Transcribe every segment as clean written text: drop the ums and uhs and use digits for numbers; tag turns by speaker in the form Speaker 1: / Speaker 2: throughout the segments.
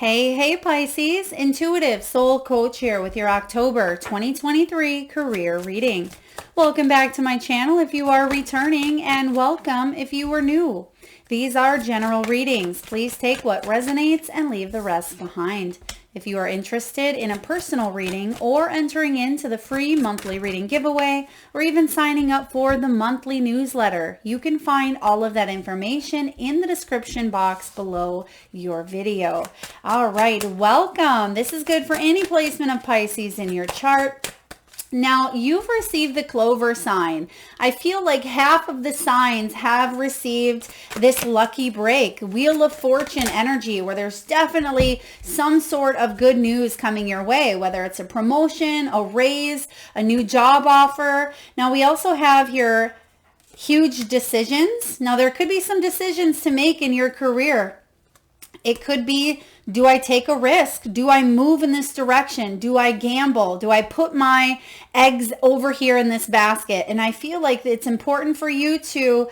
Speaker 1: Hey Pisces, intuitive soul coach here with your October 2023 career reading. Welcome back to my channel if you are returning, and welcome if you are new. These are general readings. Please take what resonates and leave the rest behind. If you are interested in a personal reading or entering into the free monthly reading giveaway or even signing up for the monthly newsletter, you can find all of that information in the description box below your video. All right, welcome. This is good for any placement of Pisces in your chart. Now, you've received the clover sign. I feel like half of the signs have received this lucky break, Wheel of Fortune energy, where there's definitely some sort of good news coming your way, whether it's a promotion, a raise, a new job offer. Now, we also have here huge decisions. Now, there could be some decisions to make in your career. It could be, do I take a risk? Do I move in this direction? Do I gamble? Do I put my eggs over here in this basket? And I feel like it's important for you to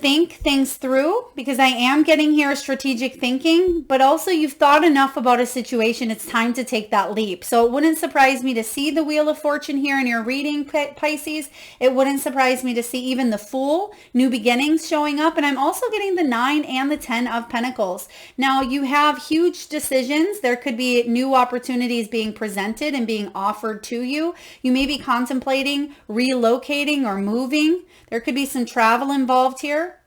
Speaker 1: think things through, because I am getting here strategic thinking, but also you've thought enough about a situation. It's time to take that leap. So it wouldn't surprise me to see the Wheel of Fortune here in your reading, Pisces. It wouldn't surprise me to see even the Fool, new beginnings showing up. And I'm also getting the 9 and the 10 of Pentacles. Now you have huge decisions. There could be new opportunities being presented and being offered to you. You may be contemplating relocating or moving. There could be some travel involved here.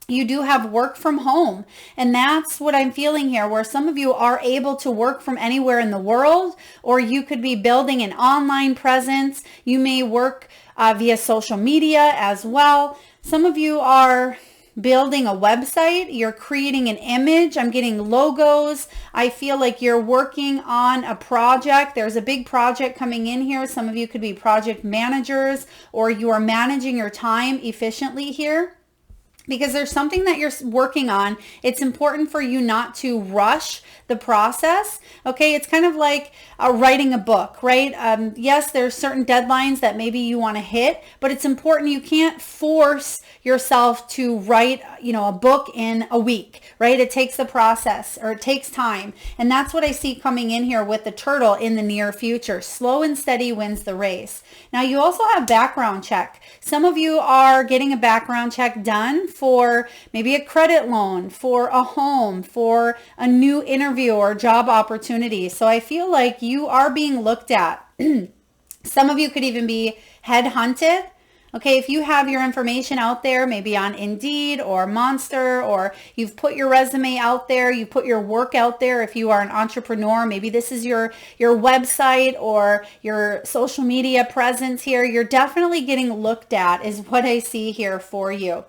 Speaker 1: You do have work from home, and that's what I'm feeling here, where some of you are able to work from anywhere in the world, or you could be building an online presence. You may work via social media as well. Some of you are building a website, you're creating an image. I'm getting logos. I feel like you're working on a project. There's a big project coming in here. Some of you could be project managers, or you are managing your time efficiently here, because there's something that you're working on. It's important for you not to rush the process. Okay, it's kind of like writing a book, right? Yes, there's certain deadlines that maybe you want to hit, but it's important. You can't force yourself to write, a book in a week, right? It takes a process, or it takes time. And that's what I see coming in here with the turtle in the near future. Slow and steady wins the race. Now you also have background check. Some of you are getting a background check done for maybe a credit loan, for a home, for a new interview or job opportunity. So I feel like you are being looked at. Some of you could even be headhunted. Okay, if you have your information out there, maybe on Indeed or Monster, or you've put your resume out there, you put your work out there. If you are an entrepreneur, maybe this is your website or your social media presence here. You're definitely getting looked at, is what I see here for you.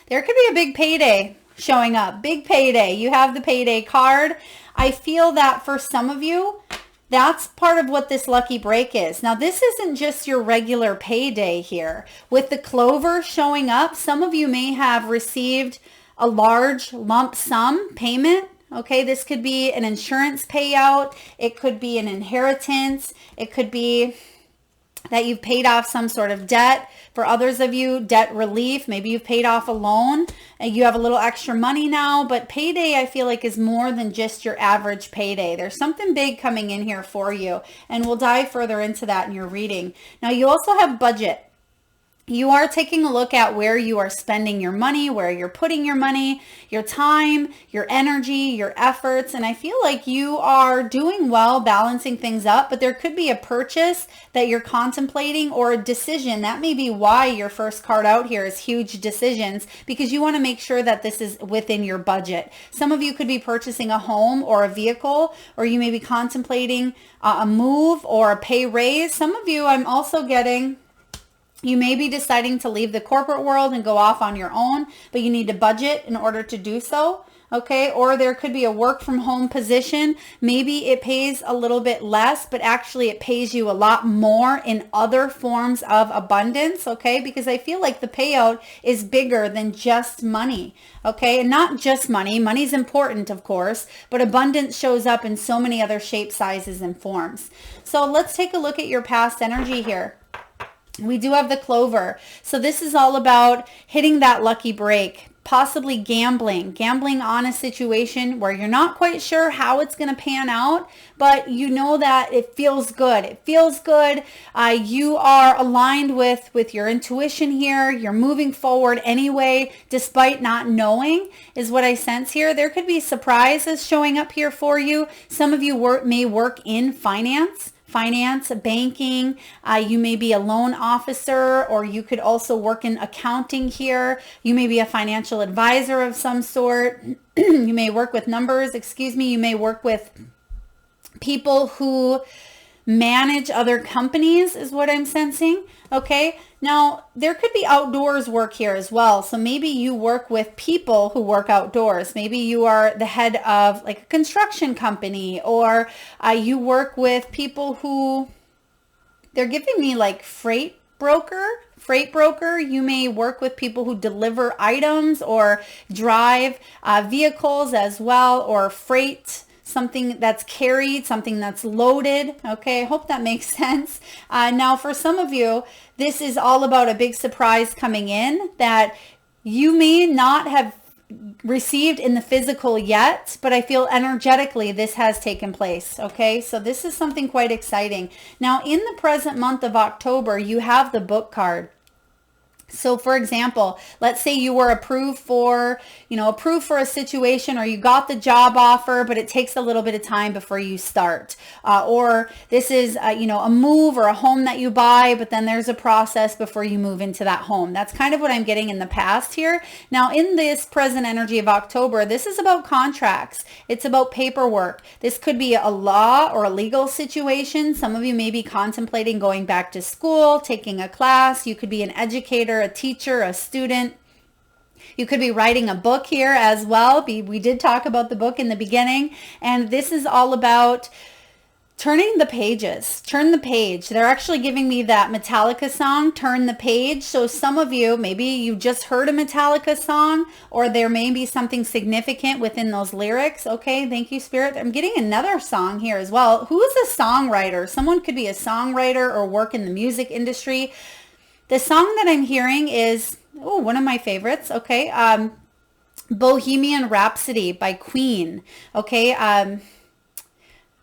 Speaker 1: There could be a big payday showing up, big payday. You have the payday card. I feel that for some of you, that's part of what this lucky break is. Now, this isn't just your regular payday here. With the clover showing up, some of you may have received a large lump sum payment. Okay, this could be an insurance payout. It could be an inheritance. It could be that you've paid off some sort of debt. For others of you, debt relief. Maybe you've paid off a loan and you have a little extra money now, but payday I feel like is more than just your average payday. There's something big coming in here for you, and we'll dive further into that in your reading. Now you also have budget. You are taking a look at where you are spending your money, where you're putting your money, your time, your energy, your efforts. And I feel like you are doing well balancing things up, but there could be a purchase that you're contemplating, or a decision. That may be why your first card out here is huge decisions, because you want to make sure that this is within your budget. Some of you could be purchasing a home or a vehicle, or you may be contemplating a move or a pay raise. Some of you, I'm also getting, you may be deciding to leave the corporate world and go off on your own, but you need to budget in order to do so. Okay, or there could be a work from home position. Maybe it pays a little bit less, but actually it pays you a lot more in other forms of abundance. Okay, because I feel like the payout is bigger than just money. Okay, and not just money. Money's important, of course, but abundance shows up in so many other shapes, sizes, and forms. So let's take a look at your past energy here. We do have the clover. So this is all about hitting that lucky break. possibly gambling on a situation where you're not quite sure how it's going to pan out, but you know that it feels good. It feels good. You are aligned with your intuition here. You're moving forward anyway, despite not knowing, is what I sense here. There could be surprises showing up here for you. Some of you may work in finance, banking. You may be a loan officer, or you could also work in accounting here. You may be a financial advisor of some sort. You may work with numbers, You may work with people who manage other companies, is what I'm sensing. Okay. Now, there could be outdoors work here as well. So maybe you work with people who work outdoors. Maybe you are the head of like a construction company, or you work with people who, they're giving me like freight broker. You may work with people who deliver items or drive vehicles as well, or freight, something that's carried, something that's loaded. Okay, I hope that makes sense. Now, for some of you, this is all about a big surprise coming in that you may not have received in the physical yet, but I feel energetically this has taken place. Okay, so this is something quite exciting. Now, in the present month of October, you have the Book card. So for example, let's say you were approved for a situation, or you got the job offer, but it takes a little bit of time before you start. Or this is, a move or a home that you buy, but then there's a process before you move into that home. That's kind of what I'm getting in the past here. Now, in this present energy of October, this is about contracts. It's about paperwork. This could be a law or a legal situation. Some of you may be contemplating going back to school, taking a class. You could be an educator, a teacher, a student. You could be writing a book here as well. We did talk about the book in the beginning, and this is all about turning the pages. Turn the page. They're actually giving me that Metallica song, Turn the Page. So some of you, maybe you just heard a Metallica song, or there may be something significant within those lyrics. Okay, thank you, Spirit. I'm getting another song here as well. Who is a songwriter? Someone could be a songwriter or work in the music industry. The song that I'm hearing is, one of my favorites. Okay. Bohemian Rhapsody by Queen. Okay.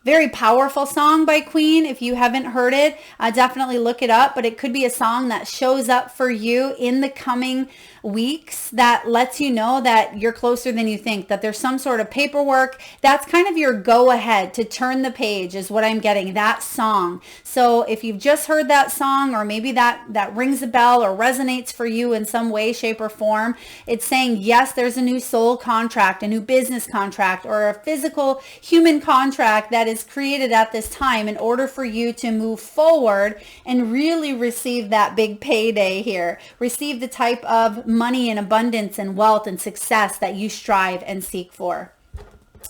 Speaker 1: Very powerful song by Queen. If you haven't heard it, definitely look it up. But it could be a song that shows up for you in the coming weeks that lets you know that you're closer than you think, that there's some sort of paperwork. That's kind of your go ahead to turn the page, is what I'm getting, that song. So if you've just heard that song, or maybe that rings a bell or resonates for you in some way, shape, or form, it's saying, yes, there's a new soul contract, a new business contract, or a physical human contract that is created at this time in order for you to move forward and really receive that big payday here. Receive the type of money and abundance and wealth and success that you strive and seek for.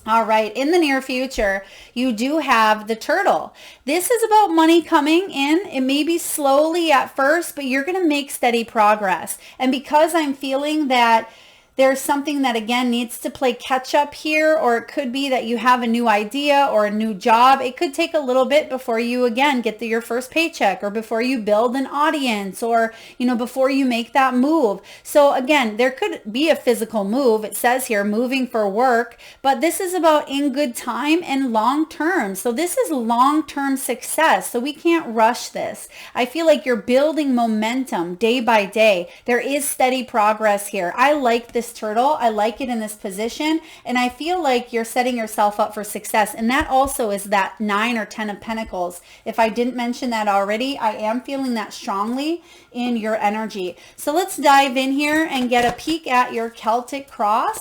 Speaker 1: All right, in the near future, you do have the Turtle. This is about money coming in. It may be slowly at first, but you're going to make steady progress. And because I'm feeling that there's something that, again, needs to play catch up here, or it could be that you have a new idea or a new job. It could take a little bit before you, again, get your first paycheck, or before you build an audience, or, before you make that move. So again, there could be a physical move. It says here, moving for work, but this is about in good time and long term. So this is long-term success. So we can't rush this. I feel like you're building momentum day by day. There is steady progress here. I like this Turtle. I like it in this position, and I feel like you're setting yourself up for success. And that also is that 9 or 10 of Pentacles. If I didn't mention that already, I am feeling that strongly in your energy. So let's dive in here and get a peek at your Celtic cross.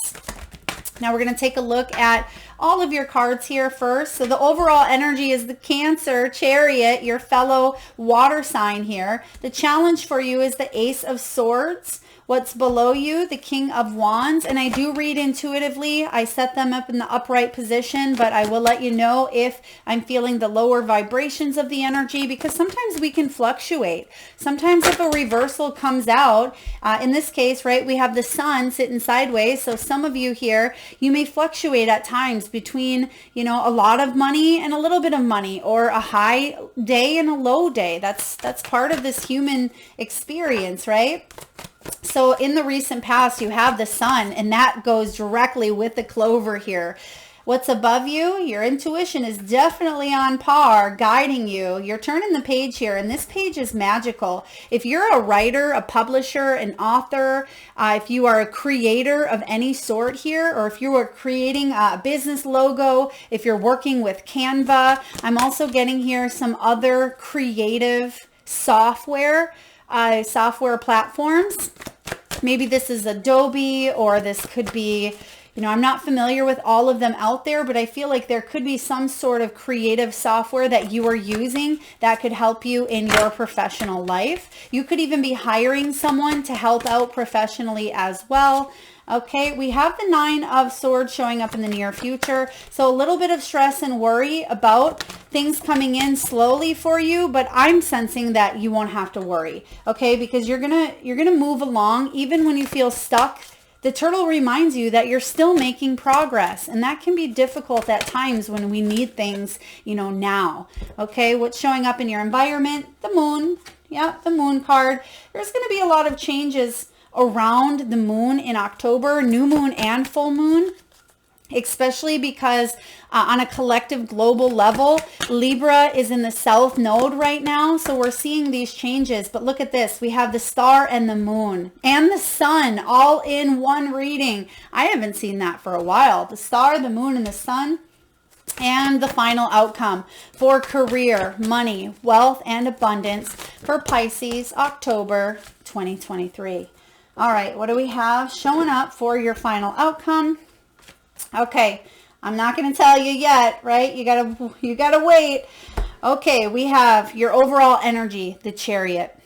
Speaker 1: Now we're going to take a look at all of your cards here first. So the overall energy is the Cancer, Chariot, your fellow water sign here. The challenge for you is the Ace of Swords. What's below you, the King of Wands, and I do read intuitively. I set them up in the upright position, but I will let you know if I'm feeling the lower vibrations of the energy, because sometimes we can fluctuate. Sometimes if a reversal comes out, in this case, right, we have the Sun sitting sideways. So some of you here, you may fluctuate at times between, a lot of money and a little bit of money, or a high day and a low day. That's part of this human experience, right? So in the recent past, you have the sun, and that goes directly with the clover here. What's above you? Your intuition is definitely on par, guiding you. You're turning the page here, and this page is magical. If you're a writer, a publisher, an author, if you are a creator of any sort here, or if you are creating a business logo, if you're working with Canva, I'm also getting here some other creative software platforms. Maybe this is Adobe, or this could be, I'm not familiar with all of them out there, but I feel like there could be some sort of creative software that you are using that could help you in your professional life. You could even be hiring someone to help out professionally as well. Okay, we have the 9 of Swords showing up in the near future. So a little bit of stress and worry about things coming in slowly for you, but I'm sensing that you won't have to worry, okay? Because you're gonna move along even when you feel stuck. The turtle reminds you that you're still making progress, and that can be difficult at times when we need things, now. Okay, what's showing up in your environment? The moon. Yeah, the moon card. There's going to be a lot of changes around the moon in October, new moon and full moon, especially because on a collective global level, Libra is in the south node right now. So we're seeing these changes. But look at this. We have the star and the moon and the sun all in one reading. I haven't seen that for a while. The star, the moon, and the sun. And the final outcome for career, money, wealth, and abundance for Pisces, October 2023. All right, what do we have showing up for your final outcome? Okay, I'm not going to tell you yet, right? You gotta wait. Okay, we have your overall energy, the Chariot.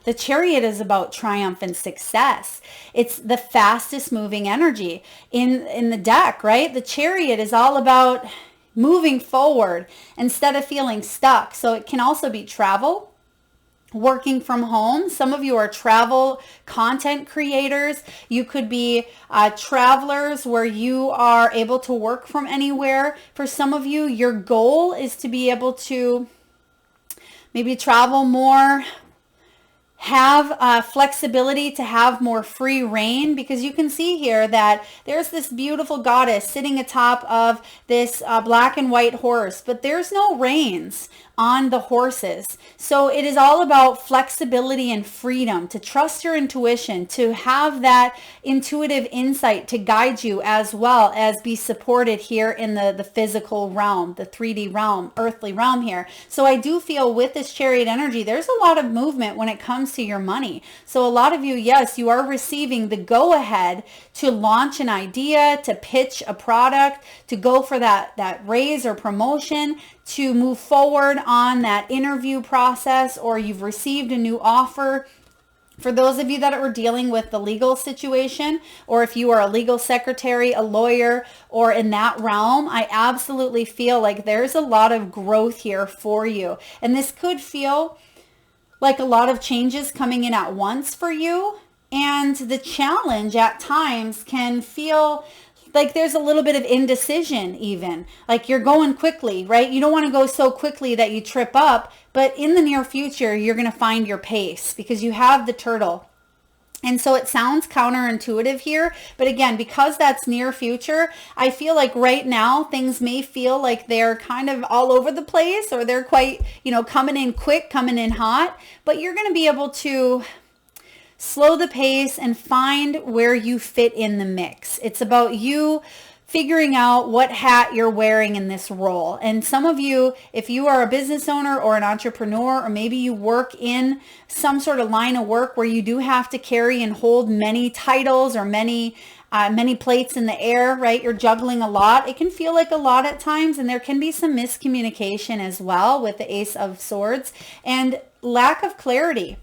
Speaker 1: The Chariot is about triumph and success. It's the fastest moving energy in the deck, right? The Chariot is all about moving forward instead of feeling stuck. So it can also be travel, working from home. Some of you are travel content creators. You could be travelers where you are able to work from anywhere. For some of you, your goal is to be able to maybe travel more, have flexibility to have more free reign, because you can see here that there's this beautiful goddess sitting atop of this black and white horse, but there's no reins on the horses. So it is all about flexibility and freedom, to trust your intuition, to have that intuitive insight to guide you, as well as be supported here in the physical realm, the 3D realm, earthly realm here. So I do feel with this Chariot energy, there's a lot of movement when it comes to your money. So a lot of you, yes, you are receiving the go ahead to launch an idea, to pitch a product, to go for that raise or promotion, to move forward on that interview process, or you've received a new offer. For those of you that are dealing with the legal situation, or if you are a legal secretary, a lawyer, or in that realm, I absolutely feel like there's a lot of growth here for you. And this could feel like a lot of changes coming in at once for you. And the challenge at times can feel like there's a little bit of indecision even. Like you're going quickly, right? You don't want to go so quickly that you trip up, but in the near future, you're going to find your pace because you have the turtle. And so it sounds counterintuitive here, but again, because that's near future, I feel like right now things may feel like they're kind of all over the place, or they're quite, coming in quick, coming in hot, but you're going to be able to slow the pace and find where you fit in the mix. It's about you figuring out what hat you're wearing in this role. And some of you, if you are a business owner or an entrepreneur, or maybe you work in some sort of line of work where you do have to carry and hold many titles or many plates in the air, right? You're juggling a lot. It can feel like a lot at times, and there can be some miscommunication as well with the Ace of Swords and lack of clarity.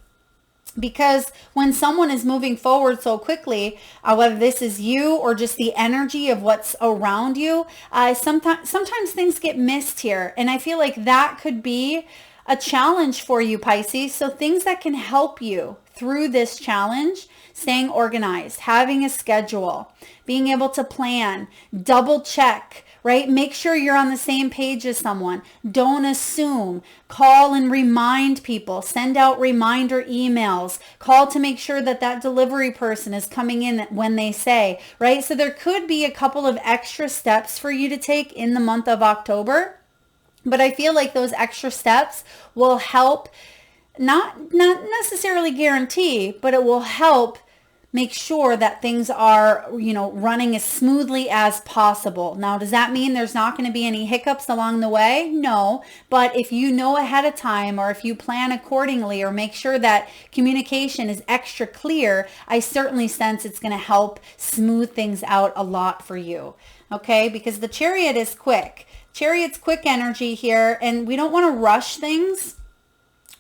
Speaker 1: Because when someone is moving forward so quickly, whether this is you or just the energy of what's around you, sometimes things get missed here. And I feel like that could be a challenge for you, Pisces. So things that can help you through this challenge staying organized, having a schedule, being able to plan, double check, right? Make sure you're on the same page as someone. Don't assume. Call and remind people. Send out reminder emails. Call to make sure that that delivery person is coming in when they say, right? So there could be a couple of extra steps for you to take in the month of October. But I feel like those extra steps will help, not necessarily guarantee, but it will help make sure that things are, running as smoothly as possible. Now, does that mean there's not going to be any hiccups along the way? No, but if you know ahead of time, or if you plan accordingly, or make sure that communication is extra clear, I certainly sense it's going to help smooth things out a lot for you. Okay, because the Chariot is quick. Chariot's quick energy here, and we don't want to rush things.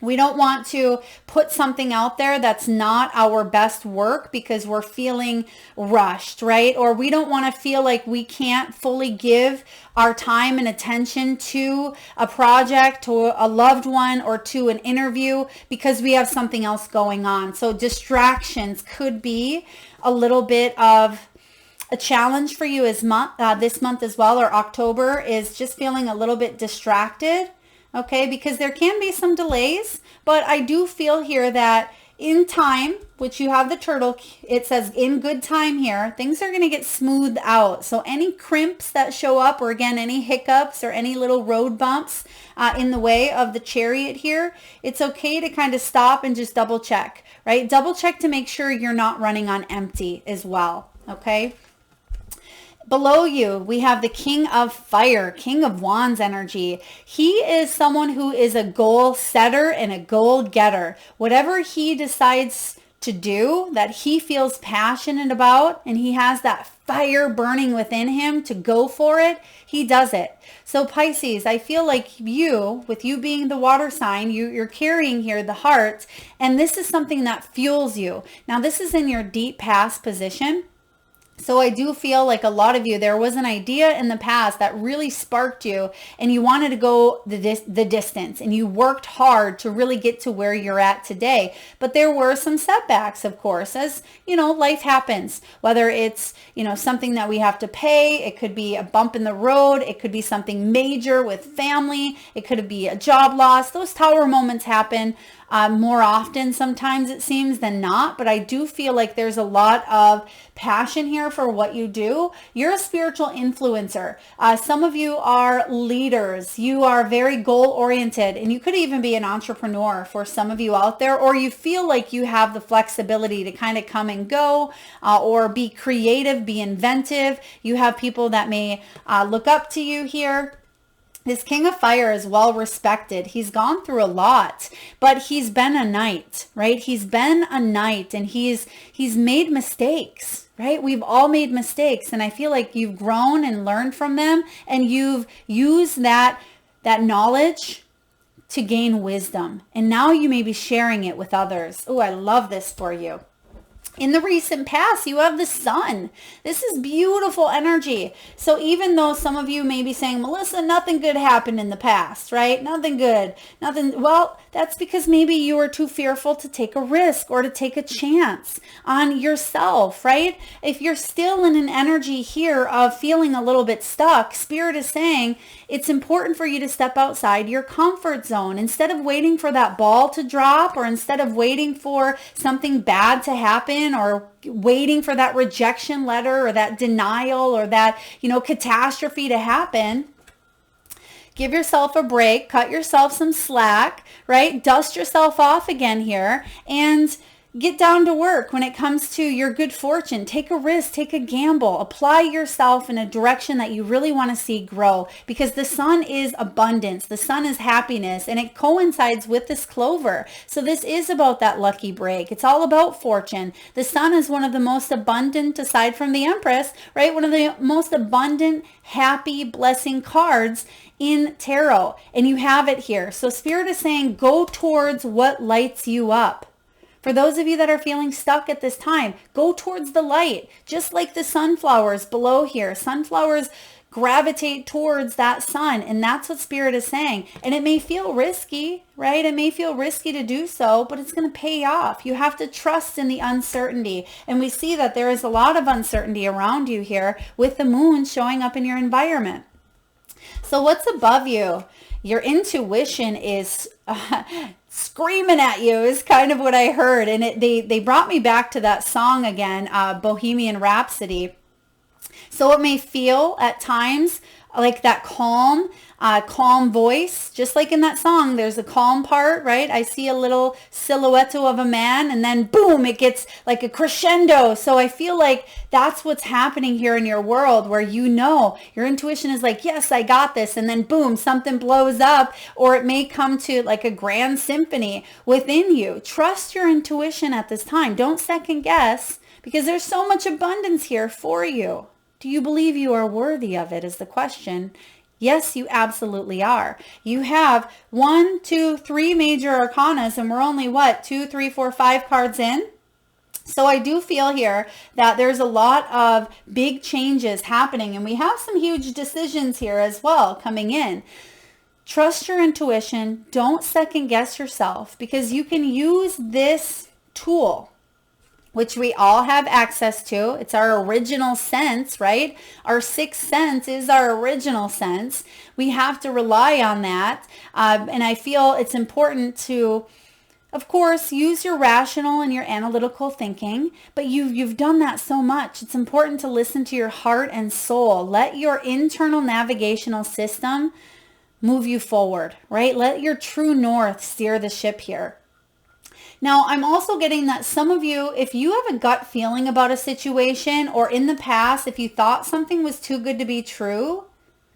Speaker 1: We don't want to put something out there that's not our best work because we're feeling rushed, right? Or we don't want to feel like we can't fully give our time and attention to a project, to a loved one, or to an interview because we have something else going on. So distractions could be a little bit of a challenge for you this month as well, or October, is just feeling a little bit distracted. Okay, because there can be some delays, but I do feel here that in time, which you have the turtle, it says in good time here, things are going to get smoothed out. So any crimps that show up, or again, any hiccups or any little road bumps in the way of the Chariot here, it's okay to kind of stop and just double check, right? Double check to make sure you're not running on empty as well, okay? Below you, we have the King of Fire, King of Wands energy. He is someone who is a goal setter and a goal getter. Whatever he decides to do that he feels passionate about, and he has that fire burning within him to go for it, he does it. So Pisces, I feel like you, with you being the water sign, you're carrying here the heart, and this is something that fuels you. Now, this is in your deep past position. So I do feel like a lot of you, there was an idea in the past that really sparked you, and you wanted to go the distance, and you worked hard to really get to where you're at today. But there were some setbacks, of course, as life happens, whether it's, something that we have to pay. It could be a bump in the road. It could be something major with family. It could be a job loss. Those tower moments happen more often sometimes, it seems, than not. But I do feel like there's a lot of passion here for what you do. You're a spiritual influencer. Some of you are leaders. You are very goal oriented, and you could even be an entrepreneur for some of you out there, or you feel like you have the flexibility to kind of come and go, or be creative, be inventive. You have people that may look up to you here. This King of Fire is well respected. He's gone through a lot, but he's been a knight, right? He's been a knight, and he's made mistakes, right? We've all made mistakes, and I feel like you've grown and learned from them, and you've used that knowledge to gain wisdom. And now you may be sharing it with others. Oh, I love this for you. In the recent past, you have the Sun. This is beautiful energy. So even though some of you may be saying, Melissa, nothing good happened in the past, right? Nothing good. Nothing. Well, that's because maybe you were too fearful to take a risk or to take a chance on yourself, right? If you're still in an energy here of feeling a little bit stuck, Spirit is saying it's important for you to step outside your comfort zone. Instead of waiting for that ball to drop, or instead of waiting for something bad to happen, or waiting for that rejection letter or that denial or that, catastrophe to happen, give yourself a break, cut yourself some slack, right? Dust yourself off again here, and get down to work when it comes to your good fortune. Take a risk, take a gamble, apply yourself in a direction that you really want to see grow, because the Sun is abundance. The Sun is happiness, and it coincides with this clover. So this is about that lucky break. It's all about fortune. The Sun is one of the most abundant, aside from the Empress, right? One of the most abundant, happy, blessing cards in tarot, and you have it here. So Spirit is saying, go towards what lights you up. For those of you that are feeling stuck at this time, go towards the light, just like the sunflowers below here. Sunflowers gravitate towards that sun. And that's what Spirit is saying. And it may feel risky, right? It may feel risky to do so, but it's going to pay off. You have to trust in the uncertainty. And we see that there is a lot of uncertainty around you here with the moon showing up in your environment. So what's above you? Your intuition is screaming at you is kind of what I heard. And they brought me back to that song again, Bohemian Rhapsody. So it may feel at times like that calm voice, just like in that song, there's a calm part, right? I see a little silhouette of a man and then boom, it gets like a crescendo. So I feel like that's what's happening here in your world where your intuition is like, yes, I got this. And then boom, something blows up, or it may come to like a grand symphony within you. Trust your intuition at this time. Don't second guess because there's so much abundance here for you. Do you believe you are worthy of it is the question. Yes, you absolutely are. You have 1, 2, 3 major arcanas and we're only 2, 3, 4, 5 cards in. So I do feel here that there's a lot of big changes happening and we have some huge decisions here as well coming in. Trust your intuition. Don't second guess yourself because you can use this tool, which we all have access to. It's our original sense, right? Our sixth sense is our original sense. We have to rely on that. And I feel it's important to, of course, use your rational and your analytical thinking, but you've done that so much. It's important to listen to your heart and soul. Let your internal navigational system move you forward, right? Let your true north steer the ship here. Now, I'm also getting that some of you, if you have a gut feeling about a situation or in the past, if you thought something was too good to be true,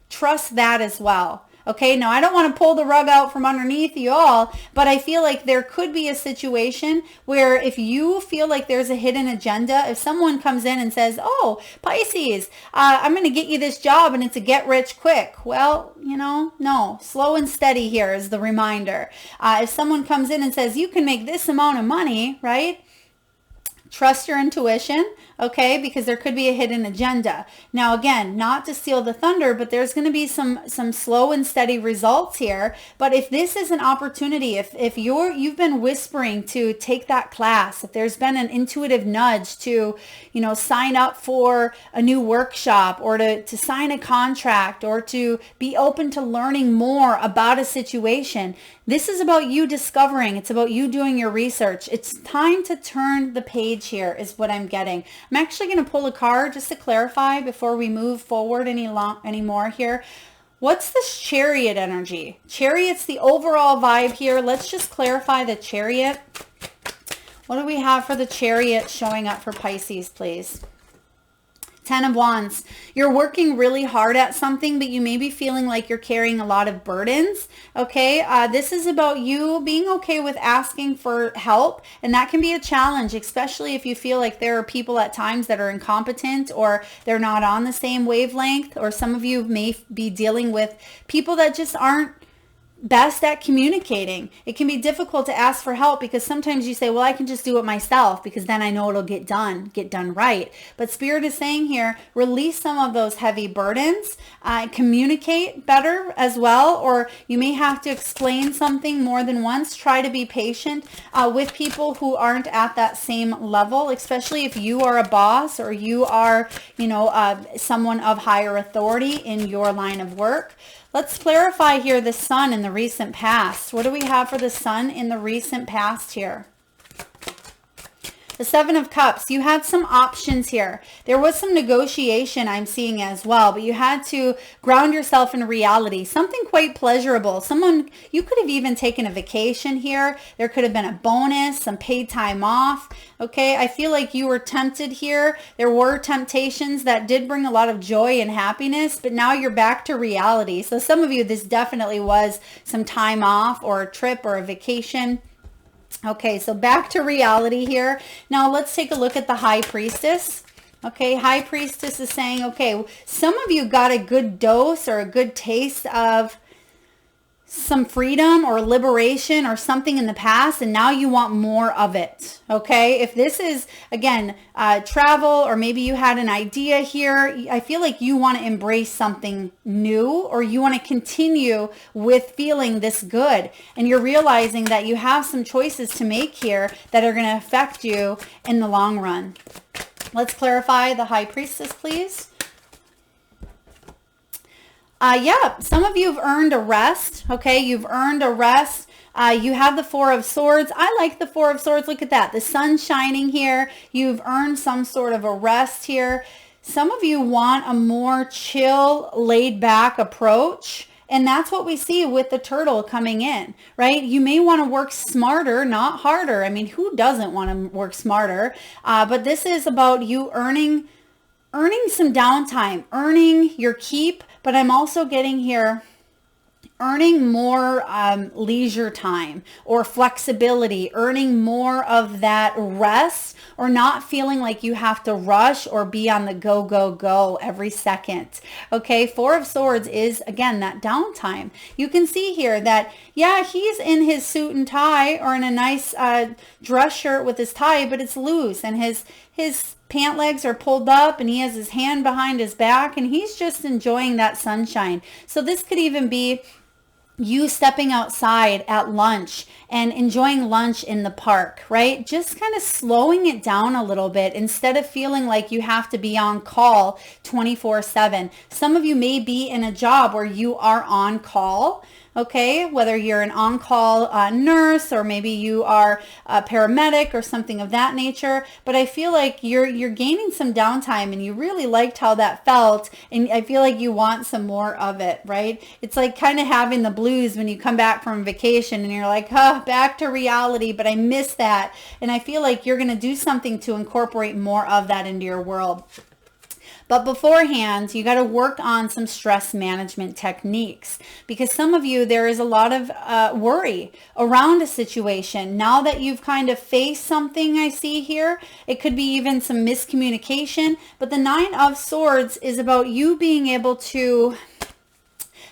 Speaker 1: trust that as well. Okay, now I don't want to pull the rug out from underneath you all, but I feel like there could be a situation where if you feel like there's a hidden agenda, if someone comes in and says, oh, Pisces, I'm going to get you this job and it's a get rich quick. Well, no, slow and steady here is the reminder. If someone comes in and says, you can make this amount of money, right? Trust your intuition, okay, because there could be a hidden agenda. Now, again, not to steal the thunder, but there's going to be some slow and steady results here. But if this is an opportunity, if you've been whispering to take that class, if there's been an intuitive nudge to, sign up for a new workshop or to sign a contract or to be open to learning more about a situation, this is about you discovering. It's about you doing your research. It's time to turn the page here is what I'm getting. I'm actually going to pull a card just to clarify before we move forward any more here. What's this Chariot energy? Chariot's the overall vibe here. Let's just clarify the Chariot. What do we have for the Chariot showing up for Pisces, please? 10 of Wands. You're working really hard at something, but you may be feeling like you're carrying a lot of burdens. Okay. This is about you being okay with asking for help. And that can be a challenge, especially if you feel like there are people at times that are incompetent or they're not on the same wavelength. Or some of you may be dealing with people that just aren't best at communicating. It can be difficult to ask for help because sometimes you say, well, I can just do it myself because then I know it'll get done right. But Spirit is saying here, release some of those heavy burdens, communicate better as well, or you may have to explain something more than once. Try to be patient with people who aren't at that same level, especially if you are a boss or you are, someone of higher authority in your line of work. Let's clarify here the sun in the recent past. What do we have for the sun in the recent past here? The Seven of Cups. You had some options here. There was some negotiation I'm seeing as well, but you had to ground yourself in reality. Something quite pleasurable. You could have even taken a vacation here. There could have been a bonus, some paid time off. Okay, I feel like you were tempted here. There were temptations that did bring a lot of joy and happiness, but now you're back to reality. So some of you, this definitely was some time off or a trip or a vacation. Okay, so back to reality here. Now let's take a look at the High Priestess. Okay, High Priestess is saying, okay, some of you got a good dose or a good taste of some freedom or liberation or something in the past, and now you want more of it. Okay, if this is again travel, or maybe you had an idea here, I feel like you want to embrace something new, or you want to continue with feeling this good, and you're realizing that you have some choices to make here that are going to affect you in the long run. Let's clarify the High Priestess, please. Yeah, some of you have earned a rest. Okay, you've earned a rest. You have the Four of Swords. I like the Four of Swords. Look at that. The sun shining here. You've earned some sort of a rest here. Some of you want a more chill, laid back approach. And that's what we see with the turtle coming in, right? You may want to work smarter, not harder. I mean, who doesn't want to work smarter? But this is about you earning some downtime, earning your keep. But I'm also getting here earning more leisure time or flexibility, earning more of that rest, or not feeling like you have to rush or be on the go, go, go every second. Okay, Four of Swords is, again, that downtime. You can see here that, yeah, he's in his suit and tie, or in a nice dress shirt with his tie, but it's loose, and his pant legs are pulled up, and he has his hand behind his back, and he's just enjoying that sunshine. So this could even be you stepping outside at lunch and enjoying lunch in the park, right? Just kind of slowing it down a little bit instead of feeling like you have to be on call 24/7. Some of you may be in a job where you are on call. Okay, whether you're an on-call nurse, or maybe you are a paramedic or something of that nature, but I feel like you're gaining some downtime, and you really liked how that felt, and I feel like you want some more of it, right? It's like kind of having the blues when you come back from vacation and you're like, oh, back to reality, but I miss that, and I feel like you're going to do something to incorporate more of that into your world. But beforehand, you got to work on some stress management techniques, because some of you, there is a lot of worry around a situation. Now that you've kind of faced something, I see here, it could be even some miscommunication. But the Nine of Swords is about you being able to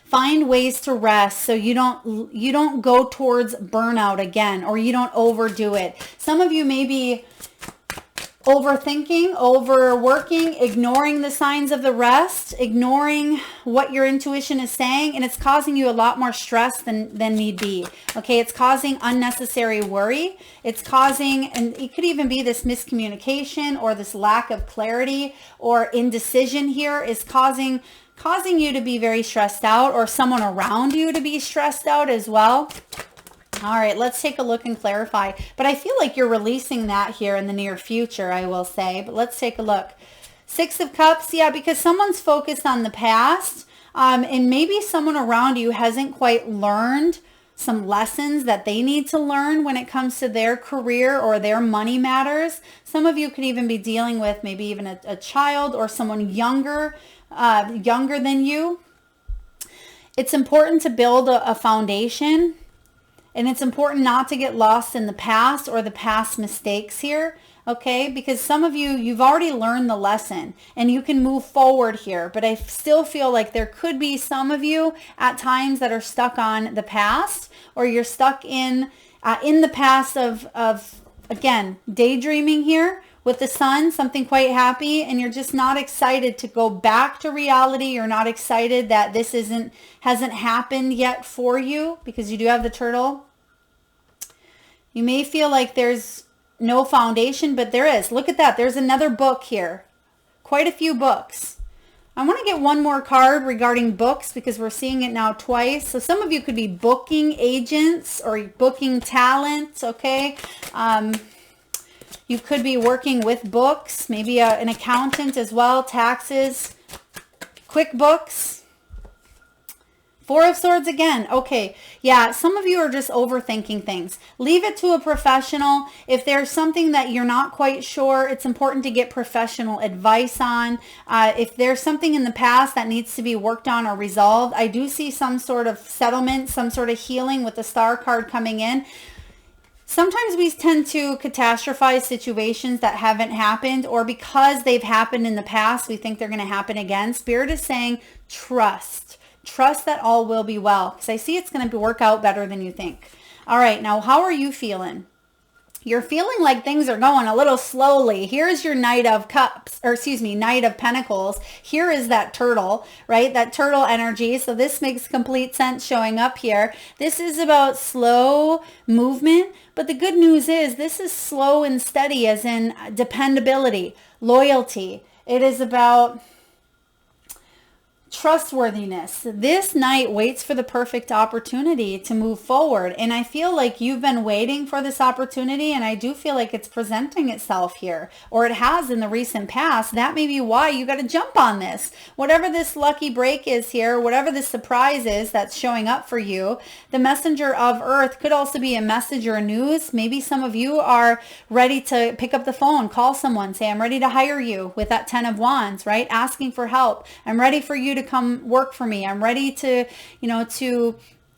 Speaker 1: find ways to rest, so you don't go towards burnout again, or you don't overdo it. Some of you may be overthinking, overworking, ignoring the signs of the rest, ignoring what your intuition is saying, and it's causing you a lot more stress than need be. Okay, it's causing unnecessary worry. It's causing, and it could even be this miscommunication or this lack of clarity or indecision here is causing you to be very stressed out, or someone around you to be stressed out as well. All right, let's take a look and clarify. But I feel like you're releasing that here in the near future, I will say. But let's take a look. Six of Cups, yeah, because someone's focused on the past, and maybe someone around you hasn't quite learned some lessons that they need to learn when it comes to their career or their money matters. Some of you could even be dealing with maybe even a child or someone younger than you. It's important to build a foundation. And it's important not to get lost in the past or the past mistakes here, okay? Because some of you, you've already learned the lesson and you can move forward here. But I still feel like there could be some of you at times that are stuck on the past, or you're stuck in the past of again, daydreaming here with the sun, something quite happy, and you're just not excited to go back to reality. You're not excited that this hasn't happened yet for you, because you do have the turtle. You may feel like there's no foundation, but there is. Look at that. There's another book here. Quite a few books. I want to get one more card regarding books, because we're seeing it now twice. So some of you could be booking agents or booking talent, okay? You could be working with books, maybe an accountant as well, taxes, QuickBooks. Four of Swords again. Okay, yeah, some of you are just overthinking things. Leave it to a professional. If there's something that you're not quite sure, it's important to get professional advice on. If there's something in the past that needs to be worked on or resolved, I do see some sort of settlement, some sort of healing with the Star card coming in. Sometimes we tend to catastrophize situations that haven't happened, or because they've happened in the past, we think they're going to happen again. Spirit is saying trust. Trust that all will be well, because I see it's going to work out better than you think. All right, now how are you feeling? You're feeling like things are going a little slowly. Here's your Knight of Cups, or excuse me, Knight of Pentacles. Here is that turtle, right? That turtle energy. So this makes complete sense showing up here. This is about slow movement, but the good news is this is slow and steady, as in dependability, loyalty. It is about trustworthiness. This Knight waits for the perfect opportunity to move forward. And I feel like you've been waiting for this opportunity, and I do feel like it's presenting itself here, or it has in the recent past. That may be why you got to jump on this. Whatever this lucky break is here, whatever the surprise is that's showing up for you, the messenger of earth could also be a message or news. Maybe some of you are ready to pick up the phone, call someone, say, I'm ready to hire you with that 10 of Wands, right? Asking for help. I'm ready for you to come work for me. I'm ready to, to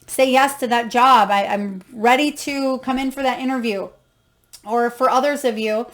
Speaker 1: say yes to that job. I'm ready to come in for that interview. Or for others of you,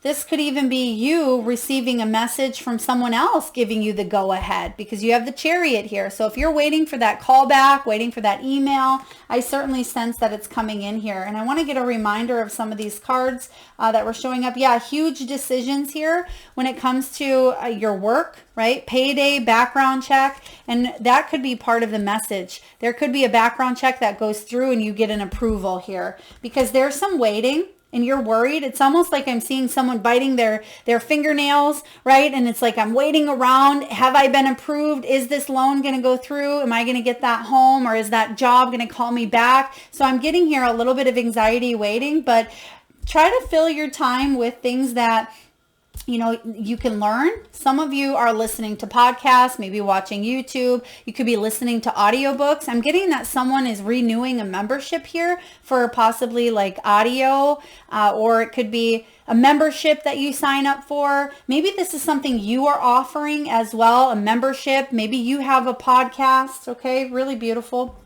Speaker 1: this could even be you receiving a message from someone else giving you the go ahead, because you have the Chariot here. So if you're waiting for that call back, waiting for that email, I certainly sense that it's coming in here. And I want to get a reminder of some of these cards that were showing up. Yeah, huge decisions here when it comes to your work, right? Payday, background check, and that could be part of the message. There could be a background check that goes through and you get an approval here, because there's some waiting. And you're worried. It's almost like I'm seeing someone biting their fingernails, right? And it's like, I'm waiting around. Have I been approved? Is this loan going to go through? Am I going to get that home? Or is that job going to call me back? So I'm getting here a little bit of anxiety waiting, but try to fill your time with things that you can learn. Some of you are listening to podcasts, maybe watching YouTube. You could be listening to audiobooks. I'm getting that someone is renewing a membership here for possibly like audio, or it could be a membership that you sign up for. Maybe this is something you are offering as well, a membership. Maybe you have a podcast. Okay, really beautiful.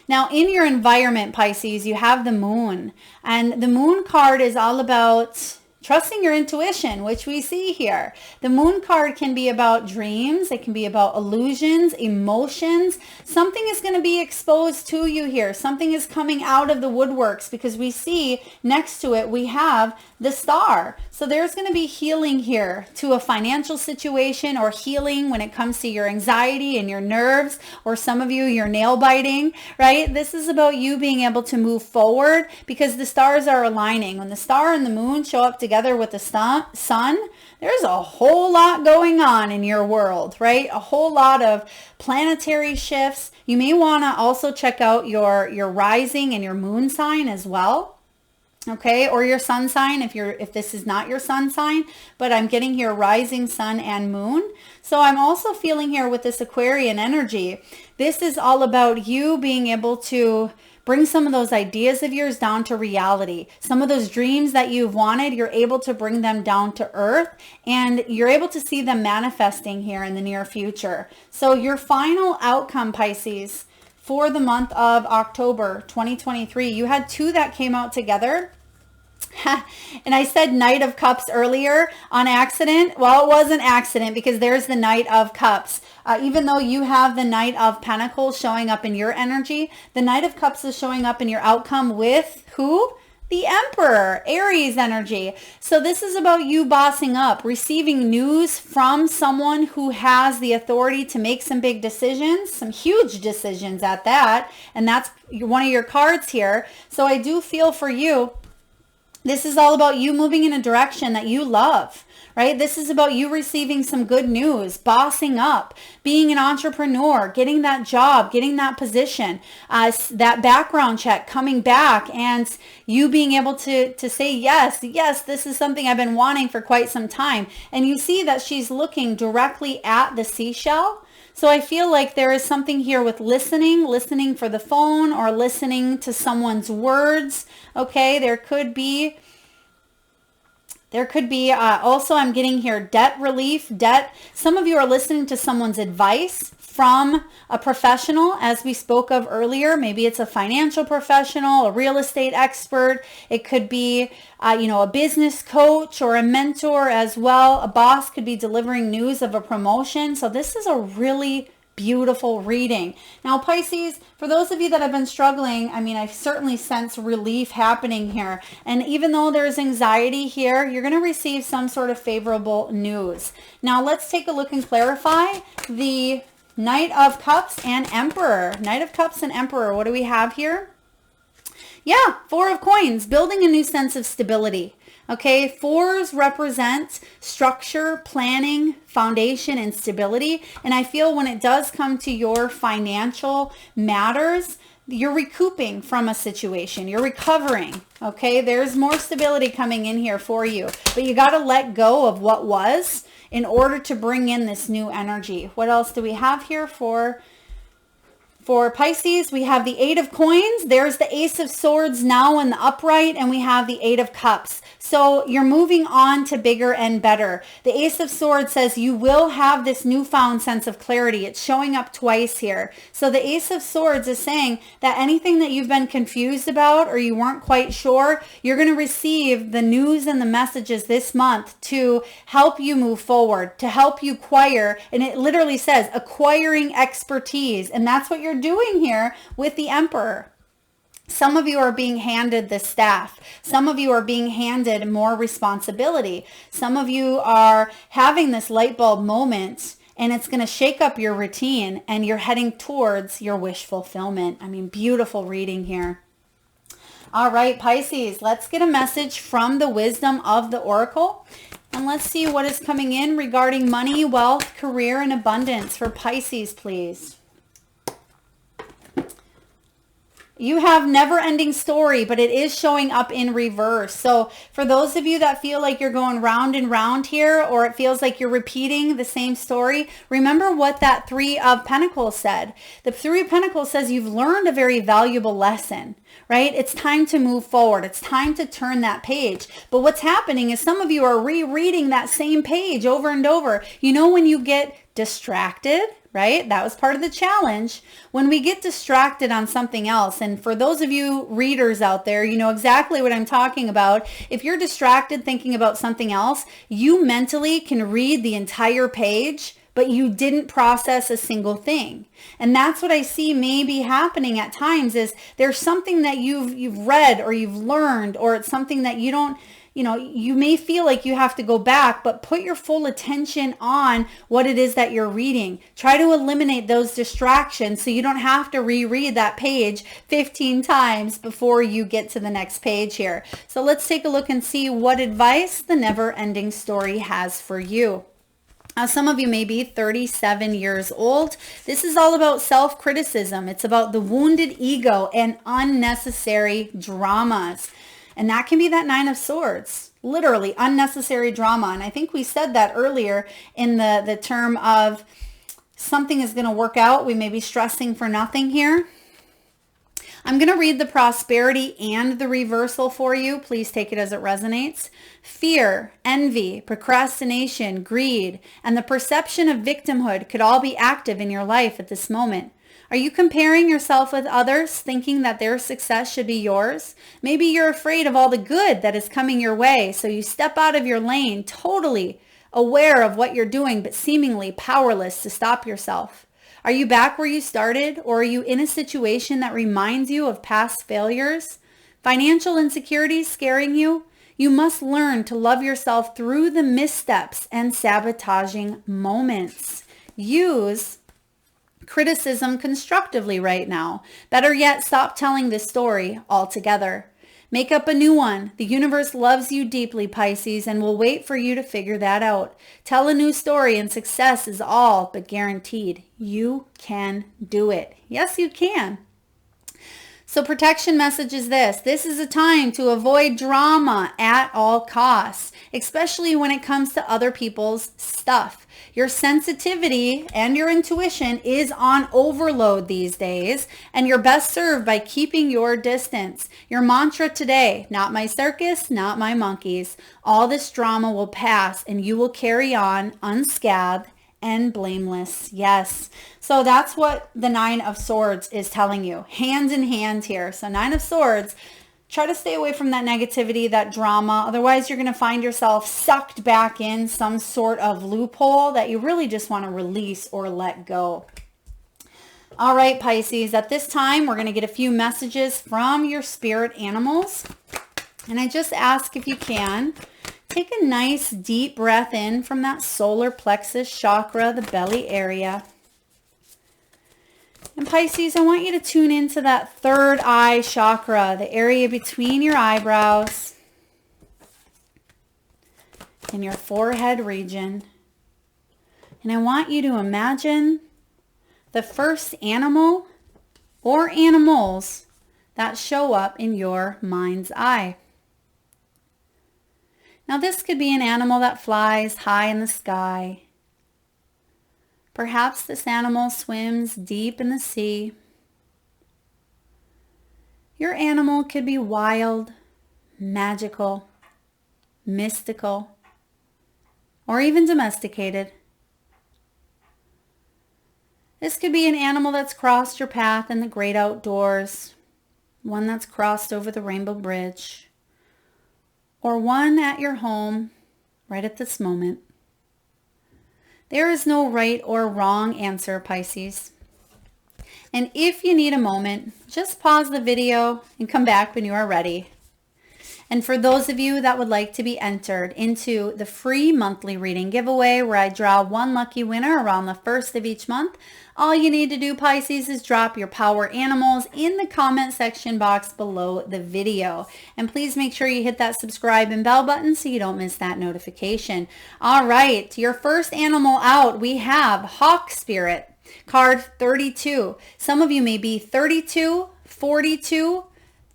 Speaker 1: Now, in your environment, Pisces, you have the Moon. And the Moon card is all about trusting your intuition, which we see here. The Moon card can be about dreams. It can be about illusions, emotions. Something is going to be exposed to you here. Something is coming out of the woodworks, because we see next to it, we have the Star. So there's going to be healing here to a financial situation, or healing when it comes to your anxiety and your nerves, or some of you, your nail biting, right? This is about you being able to move forward, because the stars are aligning. When the Star and the Moon show up together with the sun, there's a whole lot going on in your world, right? A whole lot of planetary shifts. You may want to also check out your rising and your moon sign as well. Okay, or your sun sign if this is not your sun sign, but I'm getting here rising, sun, and moon. So I'm also feeling here with this Aquarian energy. This is all about you being able to bring some of those ideas of yours down to reality. Some of those dreams that you've wanted, you're able to bring them down to earth, and you're able to see them manifesting here in the near future. So your final outcome, Pisces, for the month of October 2023, you had two that came out together. And I said Knight of Cups earlier on accident. Well, it was an accident, because there's the Knight of Cups. Even though you have the Knight of Pentacles showing up in your energy, the Knight of Cups is showing up in your outcome with who? The Emperor, Aries energy. So this is about you bossing up, receiving news from someone who has the authority to make some big decisions, some huge decisions at that. And that's one of your cards here. So I do feel for you. This is all about you moving in a direction that you love, right? This is about you receiving some good news, bossing up, being an entrepreneur, getting that job, getting that position, that background check coming back, and you being able to say, yes, this is something I've been wanting for quite some time. And you see that she's looking directly at the seashell. So I feel like there is something here with listening for the phone, or listening to someone's words. Okay, there could be also, I'm getting here debt relief, debt. Some of you are listening to someone's advice from a professional, as we spoke of earlier. Maybe it's a financial professional, a real estate expert. It could be, a business coach or a mentor as well. A boss could be delivering news of a promotion. So this is a really Beautiful reading. Now, Pisces, for those of you that have been struggling, I mean, I certainly sense relief happening here. And even though there's anxiety here, you're going to receive some sort of favorable news. Now, let's take a look and clarify the Knight of Cups and Emperor. Knight of Cups and Emperor. What do we have here? Yeah, Four of Coins, building a new sense of stability. Okay, fours represent structure, planning, foundation, and stability. And I feel when it does come to your financial matters, you're recouping from a situation. You're recovering. Okay, there's more stability coming in here for you. But you got to let go of what was in order to bring in this new energy. What else do we have here for Pisces? We have the Eight of Coins. There's the Ace of Swords now in the upright, and we have the Eight of Cups. So you're moving on to bigger and better. The Ace of Swords says you will have this newfound sense of clarity. It's showing up twice here. So the Ace of Swords is saying that anything that you've been confused about or you weren't quite sure, you're going to receive the news and the messages this month to help you move forward, to help you acquire, and it literally says acquiring expertise. And that's what you're doing here with the Emperor. Some of you are being handed the staff. Some of you are being handed more responsibility. Some of you are having this light bulb moment, and it's going to shake up your routine, and you're heading towards your wish fulfillment. I mean, beautiful reading here. All right, Pisces, let's get a message from the wisdom of the Oracle. And let's see what is coming in regarding money, wealth, career, and abundance for Pisces, please. You have never-ending story, but it is showing up in reverse. So for those of you that feel like you're going round and round here, or it feels like you're repeating the same story, remember what that Three of Pentacles said. The Three of Pentacles says you've learned a very valuable lesson, right? It's time to move forward. It's time to turn that page. But what's happening is some of you are rereading that same page over and over. You know, when you get distracted, right? That was part of the challenge. When we get distracted on something else, and for those of you readers out there, you know exactly what I'm talking about. If you're distracted thinking about something else, you mentally can read the entire page, but you didn't process a single thing. And that's what I see maybe happening at times is there's something that you've read or you've learned, or it's something that you don't, you may feel like you have to go back, but put your full attention on what it is that you're reading. Try to eliminate those distractions so you don't have to reread that page 15 times before you get to the next page here. So let's take a look and see what advice the never-ending story has for you. Now, some of you may be 37 years old. This is all about self-criticism. It's about the wounded ego and unnecessary dramas. And that can be that Nine of Swords, literally unnecessary drama. And I think we said that earlier in the term of something is going to work out. We may be stressing for nothing here. I'm going to read the prosperity and the reversal for you. Please take it as it resonates. Fear, envy, procrastination, greed, and the perception of victimhood could all be active in your life at this moment. Are you comparing yourself with others, thinking that their success should be yours? Maybe you're afraid of all the good that is coming your way, so you step out of your lane, totally aware of what you're doing, but seemingly powerless to stop yourself. Are you back where you started, or are you in a situation that reminds you of past failures? Financial insecurities scaring you? You must learn to love yourself through the missteps and sabotaging moments. Use criticism constructively right now. Better yet, stop telling this story altogether. Make up a new one. The universe loves you deeply, Pisces, and will wait for you to figure that out. Tell a new story, and success is all but guaranteed. You can do it. Yes, you can. So protection message is this. This is a time to avoid drama at all costs, especially when it comes to other people's stuff. Your sensitivity and your intuition is on overload these days, and you're best served by keeping your distance. Your mantra today, not my circus, not my monkeys. All this drama will pass, and you will carry on unscathed and blameless. Yes. So that's what the Nine of Swords is telling you. Hand in hand here. So Nine of Swords, try to stay away from that negativity, that drama. Otherwise, you're going to find yourself sucked back in some sort of loophole that you really just want to release or let go. All right, Pisces, at this time, we're going to get a few messages from your spirit animals. And I just ask if you can, take a nice deep breath in from that solar plexus chakra, the belly area. And Pisces, I want you to tune into that third eye chakra, the area between your eyebrows and your forehead region. And I want you to imagine the first animal or animals that show up in your mind's eye. Now this could be an animal that flies high in the sky. Perhaps this animal swims deep in the sea. Your animal could be wild, magical, mystical, or even domesticated. This could be an animal that's crossed your path in the great outdoors, one that's crossed over the Rainbow Bridge, or one at your home right at this moment. There is no right or wrong answer, Pisces. And if you need a moment, just pause the video and come back when you are ready. And for those of you that would like to be entered into the free monthly reading giveaway where I draw one lucky winner around the first of each month, all you need to do, Pisces, is drop your power animals in the comment section box below the video. And please make sure you hit that subscribe and bell button so you don't miss that notification. All right, your first animal out, we have Hawk Spirit, card 32. Some of you may be 32, 42,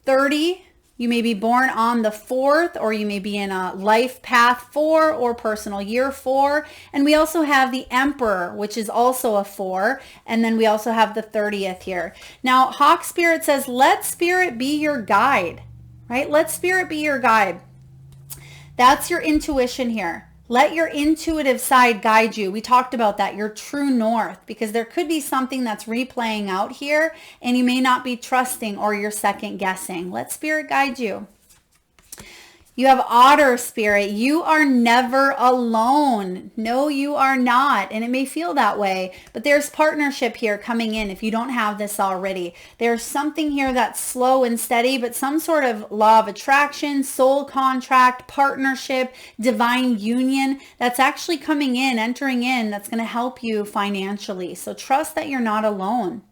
Speaker 1: 30. You may be born on the 4th, or you may be in a life path 4 or personal year 4. And we also have the Emperor, which is also a 4. And then we also have the 30th here. Now, Hawk Spirit says, let Spirit be your guide, right? Let Spirit be your guide. That's your intuition here. Let your intuitive side guide you. We talked about that, your true north, because there could be something that's replaying out here and you may not be trusting or you're second guessing. Let Spirit guide you. You have Otter Spirit. You are never alone. No, you are not. And it may feel that way, but there's partnership here coming in if you don't have this already. There's something here that's slow and steady, but some sort of law of attraction, soul contract, partnership, divine union that's actually coming in, entering in, that's going to help you financially. So trust that you're not alone.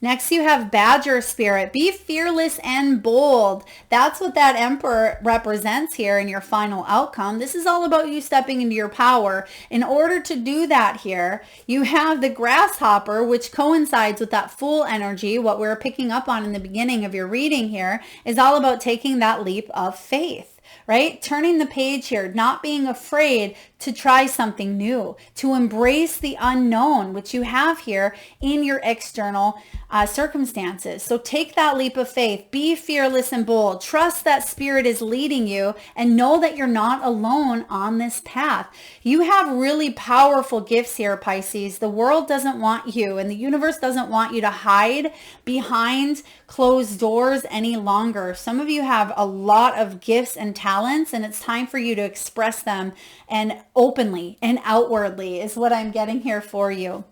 Speaker 1: Next, you have Badger Spirit. Be fearless and bold. That's what that Emperor represents here in your final outcome. This is all about you stepping into your power. In order to do that here, you have the Grasshopper, which coincides with that Fool energy. What we're picking up on in the beginning of your reading here is all about taking that leap of faith, right? Turning the page here, not being afraid to try something new, to embrace the unknown, which you have here in your external circumstances. So take that leap of faith, be fearless and bold, trust that Spirit is leading you, and know that you're not alone on this path. You have really powerful gifts here, Pisces. The world doesn't want you, and the universe doesn't want you to hide behind closed doors any longer. Some of you have a lot of gifts and talents, and it's time for you to express them, and openly and outwardly is what I'm getting here for you.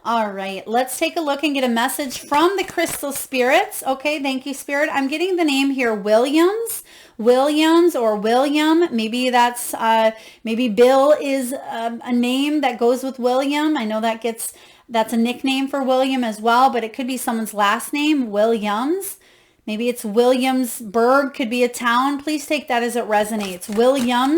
Speaker 1: All right, let's take a look and get a message from the crystal spirits. Okay, thank you, Spirit. I'm getting the name here, Williams or William. Maybe that's, maybe Bill is a name that goes with William. I know that's a nickname for William as well, but it could be someone's last name, Williams. Maybe it's Williamsburg, could be a town. Please take that as it resonates. William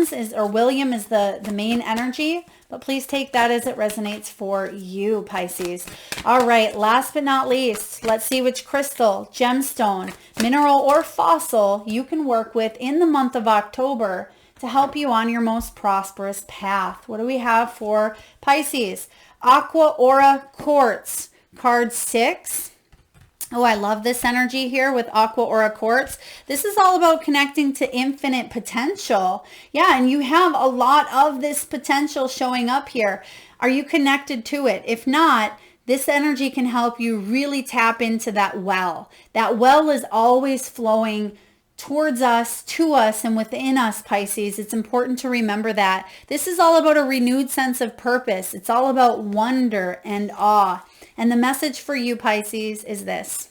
Speaker 1: is the main energy, but please take that as it resonates for you, Pisces. All right, last but not least, let's see which crystal, gemstone, mineral, or fossil you can work with in the month of October to help you on your most prosperous path. What do we have for Pisces? Aqua Aura Quartz, card 6. Oh, I love this energy here with Aqua Aura Quartz. This is all about connecting to infinite potential. Yeah, and you have a lot of this potential showing up here. Are you connected to it? If not, this energy can help you really tap into that well. That well is always flowing towards us, to us, and within us, Pisces. It's important to remember that. This is all about a renewed sense of purpose. It's all about wonder and awe. And the message for you, Pisces, is this.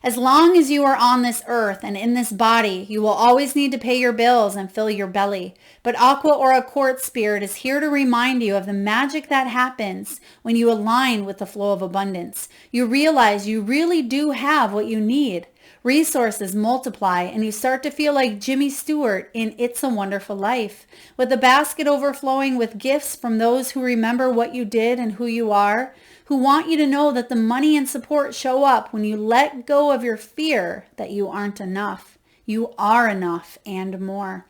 Speaker 1: As long as you are on this earth and in this body, you will always need to pay your bills and fill your belly. But Aqua Aura Quartz Spirit is here to remind you of the magic that happens when you align with the flow of abundance. You realize you really do have what you need. Resources multiply and you start to feel like Jimmy Stewart in It's a Wonderful Life, with the basket overflowing with gifts from those who remember what you did and who you are, who want you to know that the money and support show up when you let go of your fear that you aren't enough. You are enough and more.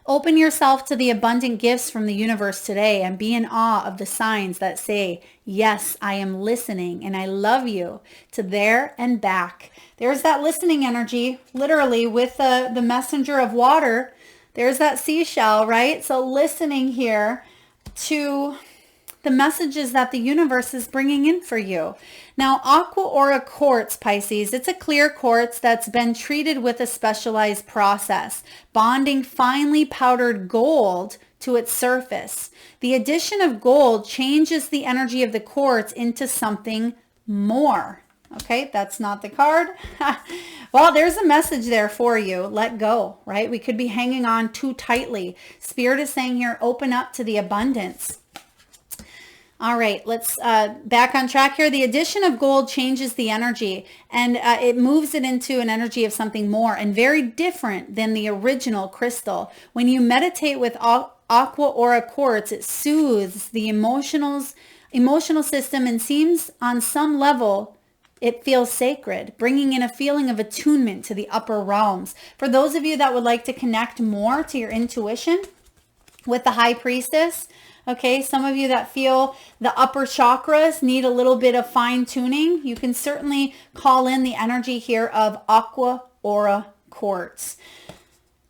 Speaker 1: Open yourself to the abundant gifts from the universe today and be in awe of the signs that say, yes, I am listening and I love you, to there and back. There's that listening energy, literally with the messenger of water. There's that seashell, right? So listening here to the messages that the universe is bringing in for you. Now, Aqua Aura Quartz, Pisces, it's a clear quartz that's been treated with a specialized process, bonding finely powdered gold to its surface. The addition of gold changes the energy of the quartz into something more. Okay, that's not the card. Well, there's a message there for you. Let go, right? We could be hanging on too tightly. Spirit is saying here, open up to the abundance. All right, let's back on track here. The addition of gold changes the energy and it moves it into an energy of something more and very different than the original crystal. When you meditate with Aqua Aura Quartz, it soothes the emotional system and seems on some level it feels sacred, bringing in a feeling of attunement to the upper realms. For those of you that would like to connect more to your intuition with the High Priestess, okay, some of you that feel the upper chakras need a little bit of fine tuning, you can certainly call in the energy here of Aqua Aura Quartz.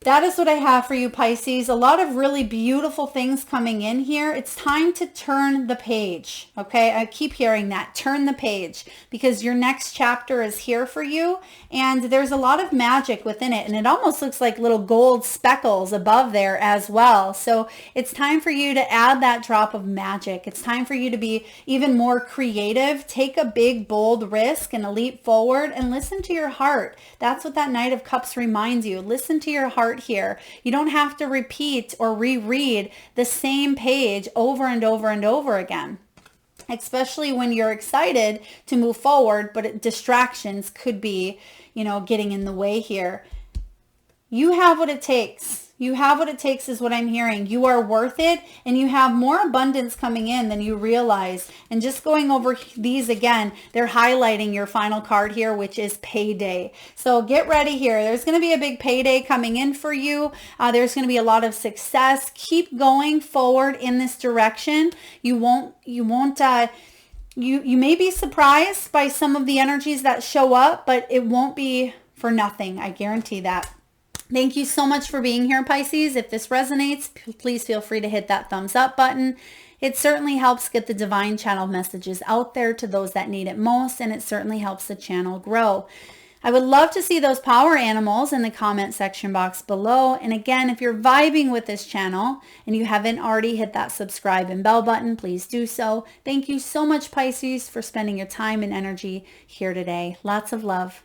Speaker 1: That is what I have for you, Pisces. A lot of really beautiful things coming in here. It's time to turn the page, okay? I keep hearing that, turn the page, because your next chapter is here for you, and there's a lot of magic within it, and it almost looks like little gold speckles above there as well. So it's time for you to add that drop of magic. It's time for you to be even more creative, take a big, bold risk and a leap forward, and listen to your heart. That's what that Knight of Cups reminds you. Listen to your heart here. You don't have to repeat or reread the same page over and over and over again, especially when you're excited to move forward, but distractions could be, getting in the way here. You have what it takes. You have what it takes is what I'm hearing. You are worth it, and you have more abundance coming in than you realize. And just going over these again, they're highlighting your final card here, which is payday. So get ready here. There's going to be a big payday coming in for you. There's going to be a lot of success. Keep going forward in this direction. You may be surprised by some of the energies that show up, but it won't be for nothing. I guarantee that. Thank you so much for being here, Pisces. If this resonates, please feel free to hit that thumbs up button. It certainly helps get the divine channel messages out there to those that need it most, and it certainly helps the channel grow. I would love to see those power animals in the comment section box below. And again, if you're vibing with this channel and you haven't already hit that subscribe and bell button, please do so. Thank you so much, Pisces, for spending your time and energy here today. Lots of love.